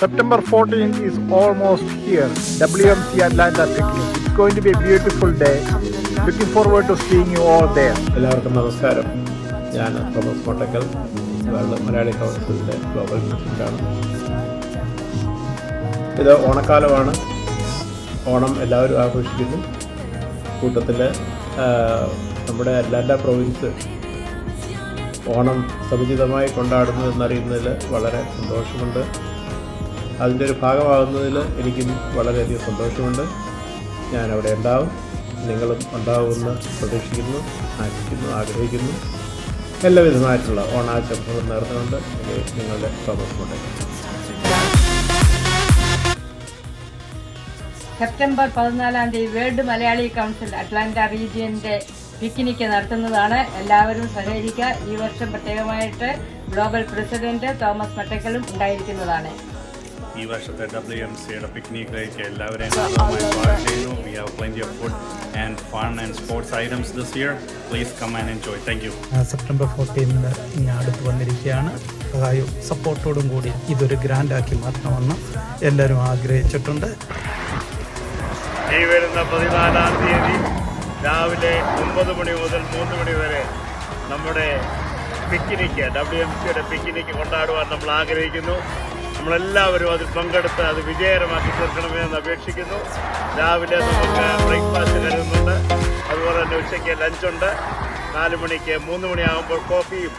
September 14th is almost here. WMC Atlanta picnic. It's going to be a beautiful day. Looking forward to seeing you all there. എല്ലാവർക്കും നമസ്കാരം. ഞാൻ Thomas Kottakkal, world Malayali കൗൺസിലിൻ്റെ global പ്രസിഡൻ്റാണ്. ഇത് ഓണക്കാലമാണ്. ഓണം എല്ലാവരും ആഘോഷിക്കുന്നു. കൂട്ടത്തിൽ നമ്മുടെ അറ്റ്ലാന്റ പ്രൊവിൻസ് ഓണം സമുചിതമായി കൊണ്ടാടുന്നു എന്നറിയുന്നതിൽ വളരെ സന്തോഷമുണ്ട്. അതിൻ്റെ ഒരു ഭാഗമാകുന്നതിൽ എനിക്കും വളരെയധികം സന്തോഷമുണ്ട്. ഞാനവിടെ ഉണ്ടാവും, നിങ്ങളും ഉണ്ടാവുമെന്ന് പ്രതീക്ഷിക്കുന്നു, ആഗ്രഹിക്കുന്നു. എല്ലാവിധമായിട്ടുള്ള ഓണാശംസകൾ നേർന്നുകൊണ്ട് നിങ്ങളുടെ Thomas Kottakkal. September 14 world Malayali council Atlanta റീജിയന്റെ പിക്നിക്ക് നടത്തുന്നതാണ്. എല്ലാവരും സഹകരിക്കുക. ഈ വർഷം പ്രത്യേകമായിട്ട് ഗ്ലോബൽ പ്രസിഡന്റ് തോമസ് കോട്ടക്കലും ഉണ്ടായിരിക്കുന്നതാണ്. ഈ വർഷത്തെ WMCയുടെ പിക്നിക്കിലേക്ക് എല്ലാവരെയും സ്വാഗതം ചെയ്യുന്നു. We have plenty of food and fun and sports items this year. Please come and enjoy. Thank you. September 14 ഇനി അടുത്ത് വന്നിരിക്കുകയാണ്. സഹായവും സപ്പോർട്ടോടും കൂടി ഇതൊരു ഗ്രാൻഡാക്കി മാറ്റണമെന്ന് എല്ലാവരും ആഗ്രഹിച്ചിട്ടുണ്ട്. ഈ വരുന്ന 14-ാം തീയതി രാവിലെ 9 മണി മുതൽ 3 മണി വരെ നമ്മുടെ പിക്നിക്ക്, WMCയുടെ പിക്നിക്ക് കൊണ്ടാടുവാൻ നമ്മൾ ആഗ്രഹിക്കുന്നു. നമ്മളെല്ലാവരും അതിൽ പങ്കെടുത്ത് അത് വിജയകരമാക്കി തീർക്കണമെന്ന് അപേക്ഷിക്കുന്നു. രാവിലെ നമുക്ക് ബ്രേക്ക്ഫാസ്റ്റ് കരുതുന്നുണ്ട്, അതുപോലെ തന്നെ ഉച്ചയ്ക്ക് ലഞ്ചുണ്ട്. 4 മണിക്ക് 3 മണിയാകുമ്പോൾ കോഫിയും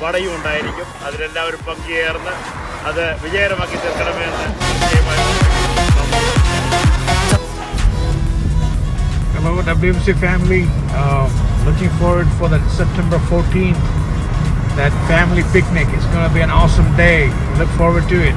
വടയും ഉണ്ടായിരിക്കും. അതിലെല്ലാവരും പങ്കുചേർന്ന് അത് വിജയകരമാക്കി തീർക്കണമെന്ന് നിശ്ചയമായി. Hello WMC family, looking forward for the September 14th, that family picnic. It's going to be an awesome day. Look forward to it.